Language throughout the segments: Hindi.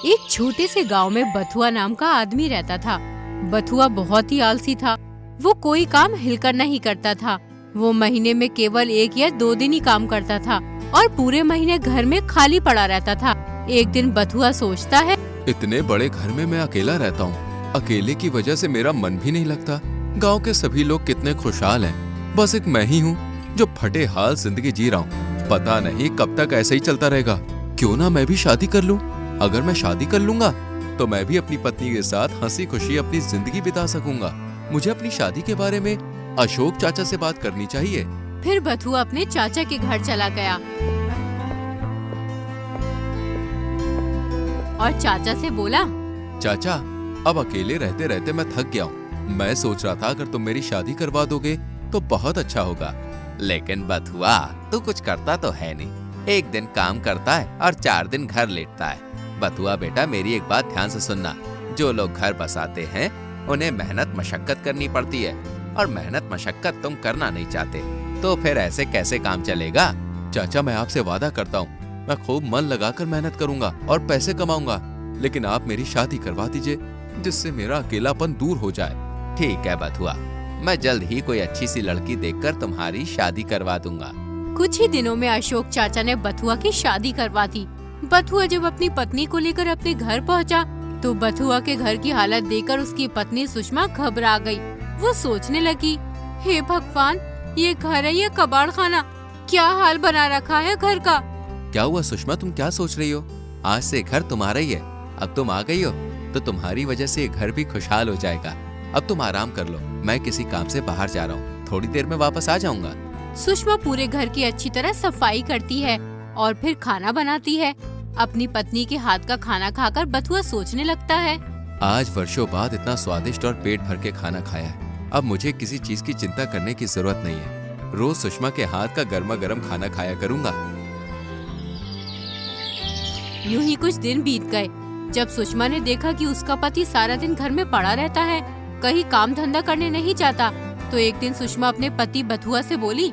एक छोटे से गांव में बथुआ नाम का आदमी रहता था। बथुआ बहुत ही आलसी था। वो कोई काम हिलकर नहीं करता था। वो महीने में केवल 1 या 2 दिन ही काम करता था और पूरे महीने घर में खाली पड़ा रहता था। एक दिन बथुआ सोचता है, इतने बड़े घर में मैं अकेला रहता हूँ। अकेले की वजह से मेरा मन भी नहीं लगता। गांव के सभी लोग कितने खुशहाल हैं। बस एक मैं ही हूँ जो फटे हाल जिंदगी जी रहा हूँ। पता नहीं कब तक ऐसे ही चलता रहेगा। क्यों ना मैं भी शादी कर लूँ। अगर मैं शादी कर लूंगा तो मैं भी अपनी पत्नी के साथ हंसी खुशी अपनी जिंदगी बिता सकूंगा। मुझे अपनी शादी के बारे में अशोक चाचा से बात करनी चाहिए। फिर बथुआ अपने चाचा के घर चला गया और चाचा से बोला, चाचा, अब अकेले रहते रहते मैं थक गया हूँ। मैं सोच रहा था अगर तुम मेरी शादी करवा दोगे तो बहुत अच्छा होगा। लेकिन बथुआ, तू कुछ करता तो है नहीं। 1 दिन काम करता है और 4 दिन घर लेटता है। बथुआ बेटा, मेरी एक बात ध्यान से सुनना। जो लोग घर बसाते हैं उन्हें मेहनत मशक्कत करनी पड़ती है और मेहनत मशक्कत तुम करना नहीं चाहते, तो फिर ऐसे कैसे काम चलेगा। चाचा, मैं आपसे वादा करता हूँ मैं खूब मन लगाकर मेहनत करूंगा और पैसे कमाऊंगा। लेकिन आप मेरी शादी करवा दीजिए जिससे मेरा अकेलापन दूर हो जाए। ठीक है बथुआ, मैं जल्द ही कोई अच्छी सी लड़की देखकर तुम्हारी शादी करवा दूंगा। कुछ ही दिनों में अशोक चाचा ने बथुआ की शादी करवा दी। बथुआ जब अपनी पत्नी को लेकर अपने घर पहुंचा तो बथुआ के घर की हालत देखकर उसकी पत्नी सुषमा घबरा गई। वो सोचने लगी, हे भगवान, ये घर है या कबाड़ खाना? क्या हाल बना रखा है घर का। क्या हुआ सुषमा, तुम क्या सोच रही हो? आज से घर तुम्हारा ही है। अब तुम आ गई हो तो तुम्हारी वजह से घर भी खुशहाल हो जाएगा। अब तुम आराम कर लो, मैं किसी काम से बाहर जा रहा हूँ। थोड़ी देर में वापस आ जाऊंगा। सुषमा पूरे घर की अच्छी तरह सफाई करती है और फिर खाना बनाती है। अपनी पत्नी के हाथ का खाना खाकर बथुआ सोचने लगता है, आज वर्षों बाद इतना स्वादिष्ट और पेट भर के खाना खाया है। अब मुझे किसी चीज की चिंता करने की जरूरत नहीं है। रोज सुषमा के हाथ का गर्मा गर्म खाना खाया करूंगा। यूं ही कुछ दिन बीत गए। जब सुषमा ने देखा कि उसका पति सारा दिन घर में पड़ा रहता है, कहीं काम धंधा करने नहीं जाता, तो एक दिन सुषमा अपने पति बथुआ से बोली,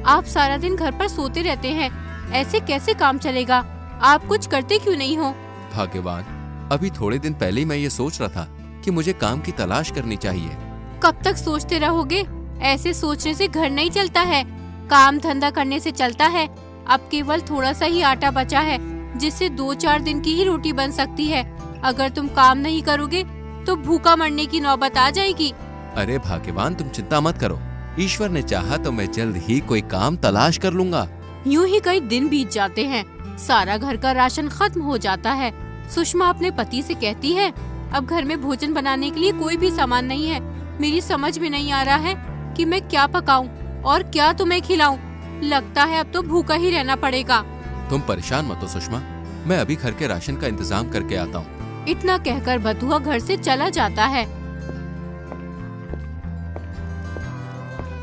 आप सारा दिन घर पर सोते रहते हैं, ऐसे कैसे काम चलेगा? आप कुछ करते क्यों नहीं हो? भाग्यवान, अभी थोड़े दिन पहले ही मैं ये सोच रहा था कि मुझे काम की तलाश करनी चाहिए। कब तक सोचते रहोगे? ऐसे सोचने से घर नहीं चलता है, काम धंधा करने से चलता है। अब केवल थोड़ा सा ही आटा बचा है जिससे 2-4 दिन की ही रोटी बन सकती है। अगर तुम काम नहीं करोगे तो भूखा मरने की नौबत आ जाएगी। अरे भाग्यवान, तुम चिंता मत करो। ईश्वर ने चाहा तो मैं जल्द ही कोई काम तलाश कर लूंगा। यूं ही कई दिन बीत जाते हैं। सारा घर का राशन खत्म हो जाता है। सुषमा अपने पति से कहती है, अब घर में भोजन बनाने के लिए कोई भी सामान नहीं है। मेरी समझ में नहीं आ रहा है कि मैं क्या पकाऊं और क्या तुम्हें खिलाऊं। लगता है अब तो भूखा ही रहना पड़ेगा। तुम परेशान मत हो सुषमा, मैं अभी घर के राशन का इंतजाम करके आता हूँ। इतना कहकर बथुआ घर से चला जाता है।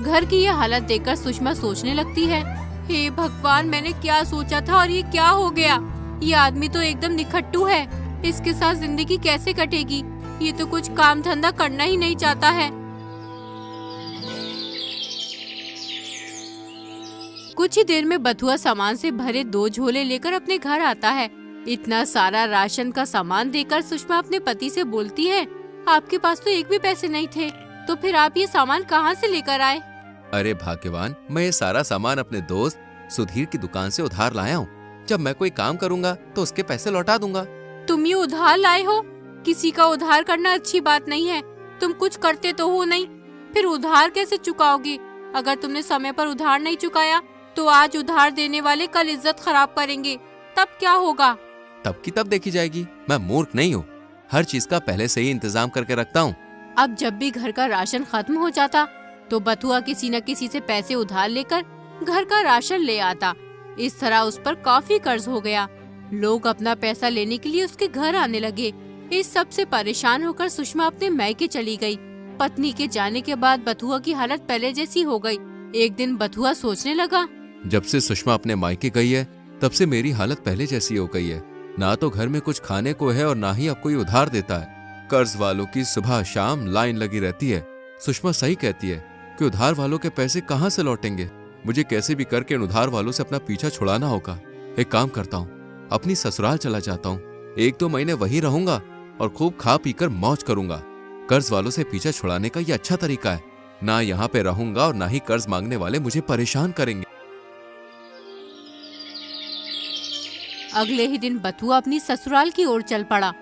घर की यह हालत देखकर सुषमा सोचने लगती है, हे भगवान, मैंने क्या सोचा था और ये क्या हो गया? ये आदमी तो एकदम निखट्टू है। इसके साथ जिंदगी कैसे कटेगी? ये तो कुछ काम धंधा करना ही नहीं चाहता है। कुछ ही देर में बथुआ सामान से भरे 2 झोले लेकर अपने घर आता है। इतना सारा राशन का सामान देखकर सुषमा अपने पति से बोलती है, आपके पास तो 1 भी पैसे नहीं थे, तो फिर आप ये सामान कहाँ से लेकर आए? अरे भाग्यवान, मैं ये सारा सामान अपने दोस्त सुधीर की दुकान से उधार लाया हूँ। जब मैं कोई काम करूँगा तो उसके पैसे लौटा दूंगा। तुम ये उधार लाए हो? किसी का उधार करना अच्छी बात नहीं है। तुम कुछ करते तो हो नहीं, फिर उधार कैसे चुकाओगे? अगर तुमने समय पर उधार नहीं चुकाया तो आज उधार देने वाले कल इज्जत खराब करेंगे, तब क्या होगा? तब की तब देखी जाएगी। मैं मूर्ख नहीं हूँ, हर चीज का पहले से ही इंतजाम करके रखता हूँ। अब जब भी घर का राशन खत्म हो जाता तो बथुआ किसी न किसी से पैसे उधार लेकर घर का राशन ले आता। इस तरह उस पर काफी कर्ज हो गया। लोग अपना पैसा लेने के लिए उसके घर आने लगे। इस सब से परेशान होकर सुषमा अपने मायके चली गई। पत्नी के जाने के बाद बथुआ की हालत पहले जैसी हो गई। एक दिन बथुआ सोचने लगा, जब से सुषमा अपने मायके गई है तब से मेरी हालत पहले जैसी हो गई है। ना तो घर में कुछ खाने को है और ना ही अब कोई उधार देता है। कर्ज वालों की सुबह शाम लाइन लगी रहती है। सुषमा सही कहती है कि उधार वालों के पैसे कहाँ से लौटेंगे। मुझे कैसे भी करके इन उधार वालों से अपना पीछा छुड़ाना होगा। एक काम करता हूँ, अपनी ससुराल चला जाता हूँ। 1-2 महीने वहीं रहूंगा और खूब खा पीकर मौज करूंगा। कर्ज वालों से पीछा छुड़ाने का ये अच्छा तरीका है। ना यहाँ पे रहूंगा और ना ही कर्ज मांगने वाले मुझे परेशान करेंगे। अगले ही दिन बथुआ अपनी ससुराल की ओर चल पड़ा।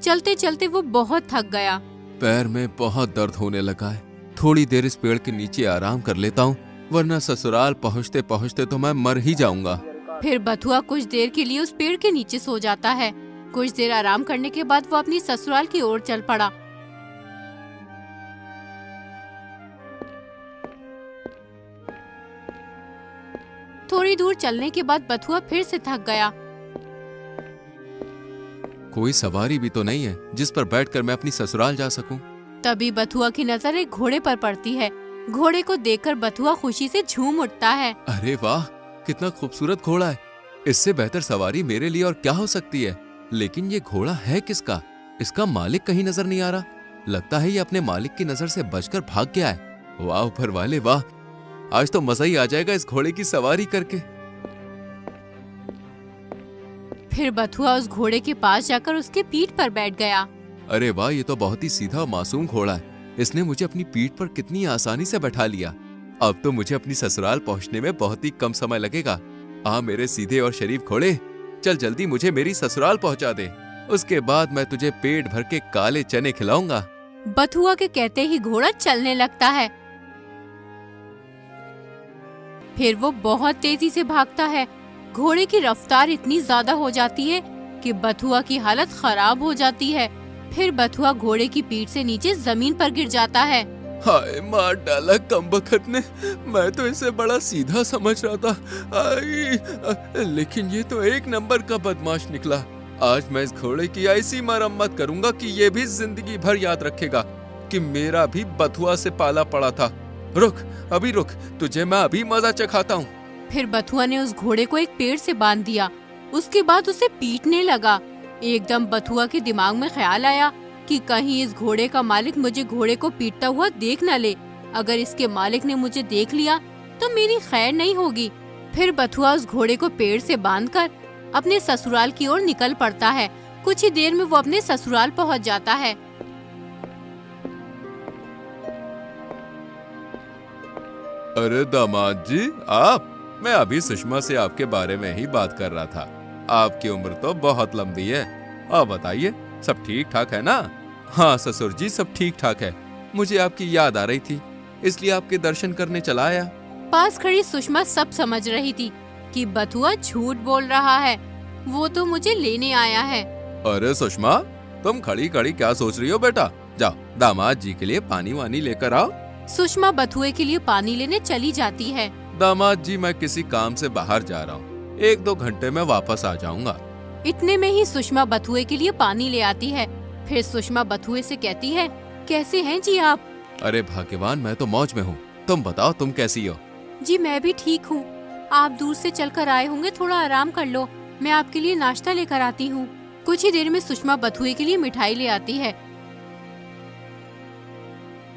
चलते चलते वो बहुत थक गया। पैर में बहुत दर्द होने लगा है। थोड़ी देर इस पेड़ के नीचे आराम कर लेता हूँ, वरना ससुराल पहुँचते पहुँचते तो मैं मर ही जाऊंगा। फिर बथुआ कुछ देर के लिए उस पेड़ के नीचे सो जाता है। कुछ देर आराम करने के बाद वो अपनी ससुराल की ओर चल पड़ा। थोड़ी दूर चलने के बाद बथुआ फिर से थक गया। कोई सवारी भी तो नहीं है जिस पर बैठकर मैं अपनी ससुराल जा सकूं। तभी बथुआ की नजर एक घोड़े पर पड़ती है। घोड़े को देखकर बथुआ खुशी से झूम उठता है। अरे वाह, कितना खूबसूरत घोड़ा है। इससे बेहतर सवारी मेरे लिए और क्या हो सकती है। लेकिन ये घोड़ा है किसका? इसका मालिक कहीं नजर नहीं आ रहा। लगता है ये अपने मालिक की नजर से बचकर भाग गया है। वाह ऊपर वाले वाह, आज तो मजा ही आ जाएगा इस घोड़े की सवारी करके। फिर बथुआ उस घोड़े के पास जाकर उसके पीठ पर बैठ गया। अरे वाह, ये तो बहुत ही सीधा और मासूम घोड़ा है। इसने मुझे अपनी पीठ पर कितनी आसानी से बैठा लिया। अब तो मुझे अपनी ससुराल पहुंचने में बहुत ही कम समय लगेगा। आ मेरे सीधे और शरीफ घोड़े, चल जल्दी मुझे मेरी ससुराल पहुंचा दे। उसके बाद मैं तुझे पेट भर के काले चने खिलाऊंगा। बथुआ के कहते ही घोड़ा चलने लगता है। फिर वो बहुत तेजी से भागता है। घोड़े की रफ्तार इतनी ज्यादा हो जाती है कि बथुआ की हालत खराब हो जाती है। फिर बथुआ घोड़े की पीठ से नीचे जमीन पर गिर जाता है। हाय, मार डाला कमबख्त ने। मैं तो इसे बड़ा सीधा समझ रहा था। लेकिन ये तो एक नंबर का बदमाश निकला। आज मैं इस घोड़े की ऐसी मरम्मत करूंगा कि ये भी जिंदगी भर याद रखेगा कि मेरा भी बथुआ से पाला पड़ा था। रुक, अभी रुक, तुझे मैं अभी मजा चखाता हूँ। फिर बथुआ ने उस घोड़े को एक पेड़ से बांध दिया। उसके बाद उसे पीटने लगा। एकदम बथुआ के दिमाग में ख्याल आया कि कहीं इस घोड़े का मालिक मुझे घोड़े को पीटता हुआ देख न ले। अगर इसके मालिक ने मुझे देख लिया तो मेरी खैर नहीं होगी। फिर बथुआ उस घोड़े को पेड़ से बांधकर अपने ससुराल की ओर निकल पड़ता है। कुछ ही देर में वो अपने ससुराल पहुंच जाता है। अरे दामाद जी, आप? मैं अभी सुषमा से आपके बारे में ही बात कर रहा था। आपकी उम्र तो बहुत लंबी है। आप बताइए, सब ठीक ठाक है ना? हाँ ससुर जी, सब ठीक ठाक है। मुझे आपकी याद आ रही थी, इसलिए आपके दर्शन करने चला आया। पास खड़ी सुषमा सब समझ रही थी कि बथुआ झूठ बोल रहा है। वो तो मुझे लेने आया है। अरे सुषमा, तुम खड़ी खड़ी क्या सोच रही हो बेटा? जाओ दामाद जी के लिए पानी वानी लेकर आओ। सुषमा बथुए के लिए पानी लेने चली जाती है। दामाद जी, मैं किसी काम से बाहर जा रहा हूँ, 1-2 घंटे में वापस आ जाऊंगा। इतने में ही सुषमा बथुए के लिए पानी ले आती है। फिर सुषमा बथुए से कहती है, कैसे हैं जी आप? अरे भाग्यवान, मैं तो मौज में हूँ। तुम बताओ, तुम कैसी हो? जी मैं भी ठीक हूँ। आप दूर से चलकर आए होंगे, थोड़ा आराम कर लो। मैं आपके लिए नाश्ता लेकर आती हूँ। कुछ ही देर में सुषमा बथुए के लिए मिठाई ले आती है।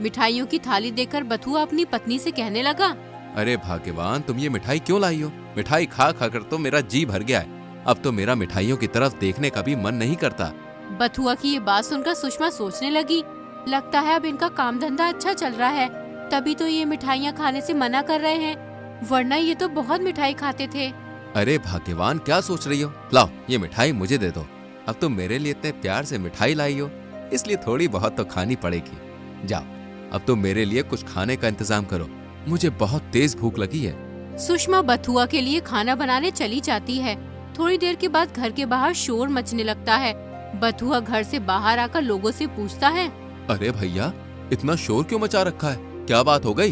मिठाइयों की थाली देखकर बथुआ अपनी पत्नी से कहने लगा, अरे भाग्यवान, तुम ये मिठाई क्यों लाई हो? मिठाई खा खा कर तो मेरा जी भर गया है। अब तो मेरा मिठाइयों की तरफ देखने का भी मन नहीं करता। बथुआ की ये बात सुनकर सुषमा सोचने लगी, लगता है अब इनका काम धंधा अच्छा चल रहा है, तभी तो ये मिठाइयाँ खाने से मना कर रहे हैं, वरना ये तो बहुत मिठाई खाते थे। अरे भाग्यवान, क्या सोच रही हो? लाओ ये मिठाई मुझे दे दो। अब तुम मेरे लिए इतने प्यार से मिठाई लाई हो, इसलिए थोड़ी बहुत तो खानी पड़ेगी। जाओ, अब तुम मेरे लिए कुछ खाने का इंतजाम करो, मुझे बहुत तेज भूख लगी है। सुषमा बथुआ के लिए खाना बनाने चली जाती है। थोड़ी देर के बाद घर के बाहर शोर मचने लगता है। बथुआ घर से बाहर आकर लोगों से पूछता है, अरे भैया, इतना शोर क्यों मचा रखा है? क्या बात हो गई?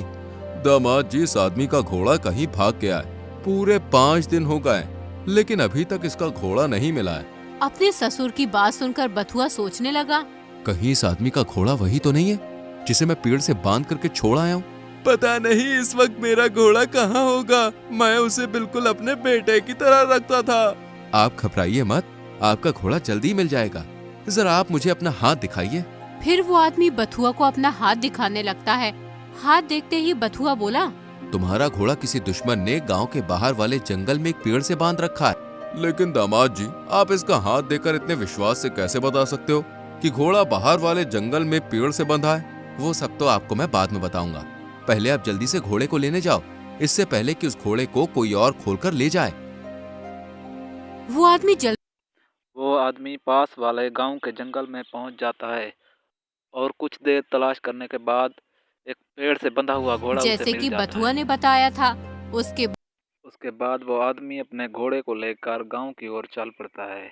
दामाद जी, इस आदमी का घोड़ा कहीं भाग गया है। पूरे 5 दिन हो गए, लेकिन अभी तक इसका घोड़ा नहीं मिला है। अपने ससुर की बात सुनकर बथुआ सोचने लगा, कहीं इस आदमी का घोड़ा वही तो नहीं है जिसे मैं पेड़ से बांध करके छोड़ आया हूँ? पता नहीं इस वक्त मेरा घोड़ा कहाँ होगा। मैं उसे बिल्कुल अपने बेटे की तरह रखता था। आप घबराइए मत, आपका घोड़ा जल्दी मिल जाएगा। जरा आप मुझे अपना हाथ दिखाइए। फिर वो आदमी बथुआ को अपना हाथ दिखाने लगता है। हाथ देखते ही बथुआ बोला, तुम्हारा घोड़ा किसी दुश्मन ने गांव के बाहर वाले जंगल में एक पेड़ से बांध रखा है। लेकिन दामाद जी, आप इसका हाथ देकर इतने विश्वास से कैसे बता सकते हो कि घोड़ा बाहर वाले जंगल में पेड़ से बंधा है? वो सब तो आपको मैं बाद में बताऊंगा। पहले आप जल्दी से घोड़े को लेने जाओ, इससे पहले कि उस घोड़े को कोई और खोलकर ले जाए। वो आदमी पास वाले गांव के जंगल में पहुंच जाता है और कुछ देर तलाश करने के बाद एक पेड़ से बंधा हुआ घोड़ा उसे जैसे मिल कि जाता बथुआ है। ने बताया था। उसके बाद वो आदमी अपने घोड़े को लेकर गांव की ओर चल पड़ता है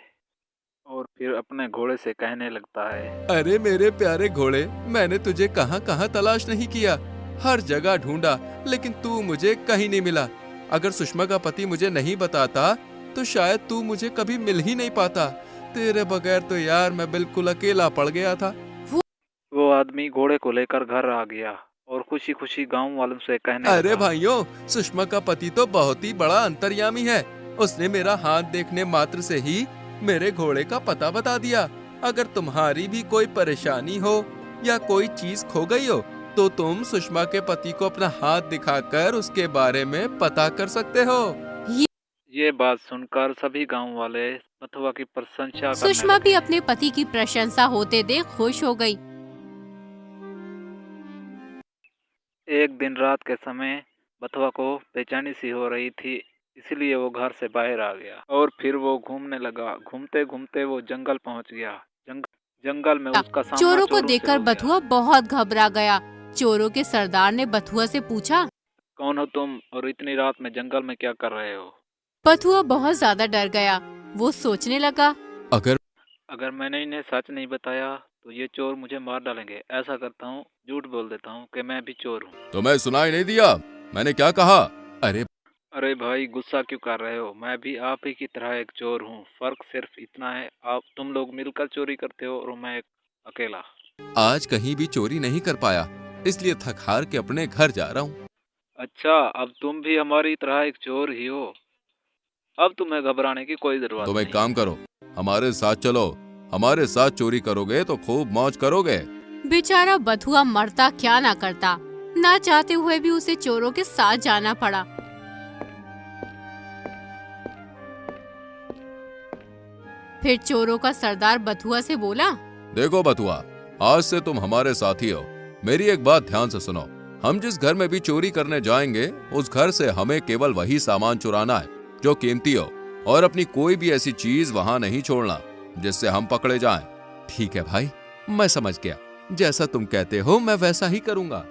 और फिर अपने घोड़े से कहने लगता है, अरे मेरे प्यारे घोड़े, मैंने तुझे कहां कहां तलाश नहीं किया, हर जगह ढूंढा, लेकिन तू मुझे कहीं नहीं मिला। अगर सुषमा का पति मुझे नहीं बताता तो शायद तू मुझे कभी मिल ही नहीं पाता। तेरे बगैर तो यार मैं बिल्कुल अकेला पड़ गया था। वो आदमी घोड़े को लेकर घर आ गया और खुशी खुशी गांव वालों से कहने अरे लगा, भाइयों, सुषमा का पति तो बहुत ही बड़ा अंतर्यामी है। उसने मेरा हाथ देखने मात्र से ही मेरे घोड़े का पता बता दिया। अगर तुम्हारी भी कोई परेशानी हो या कोई चीज खो गई हो तो तुम सुषमा के पति को अपना हाथ दिखाकर उसके बारे में पता कर सकते हो। ये बात सुनकर सभी गांव वाले बथुआ की प्रशंसा करने सुषमा भी लगे। अपने पति की प्रशंसा होते देख खुश हो गई। एक दिन रात के समय बथुआ को बेचैनी सी हो रही थी, इसलिए वो घर से बाहर आ गया और फिर वो घूमने लगा। घूमते घूमते वो जंगल पहुंच गया। जंगल में उसका सामना चोरों को से देखकर हो गया। बथुआ बहुत घबरा गया। चोरों के सरदार ने बथुआ से पूछा, कौन हो तुम और इतनी रात में जंगल में क्या कर रहे हो? बथुआ बहुत ज्यादा डर गया। वो सोचने लगा, अगर मैंने इन्हें सच नहीं बताया तो ये चोर मुझे मार डालेंगे। ऐसा करता हूँ, झूठ बोल देता हूँ कि मैं भी चोर हूँ। तुम्हें सुनाई नहीं दिया मैंने क्या कहा? अरे भाई, गुस्सा क्यों कर रहे हो? मैं भी आप ही की तरह एक चोर हूँ। फर्क सिर्फ इतना है, तुम लोग मिलकर चोरी करते हो और मैं अकेला। आज कहीं भी चोरी नहीं कर पाया, इसलिए थक हार के अपने घर जा रहा हूँ। अच्छा, अब तुम भी हमारी तरह एक चोर ही हो। अब तुम्हें घबराने की कोई जरूरत तुम नहीं। एक काम करो, हमारे साथ चलो। हमारे साथ चोरी करोगे तो खूब मौज करोगे। बेचारा बथुआ मरता क्या ना करता, ना चाहते हुए भी उसे चोरों के साथ जाना पड़ा। फिर चोरों का सरदार बथुआ से बोला, देखो बथुआ, आज से तुम हमारे साथी हो। मेरी एक बात ध्यान से सुनो। हम जिस घर में भी चोरी करने जाएंगे उस घर से हमें केवल वही सामान चुराना है जो कीमती हो, और अपनी कोई भी ऐसी चीज वहां नहीं छोड़ना जिससे हम पकड़े जाएं। ठीक है भाई, मैं समझ गया। जैसा तुम कहते हो मैं वैसा ही करूंगा।